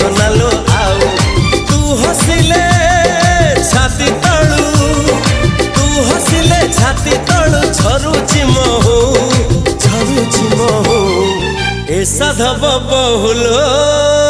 सोनालो आउ तू हसिले छाती तळू तू हसिले छाती तळू झरुची महू ए साधव बहुलो।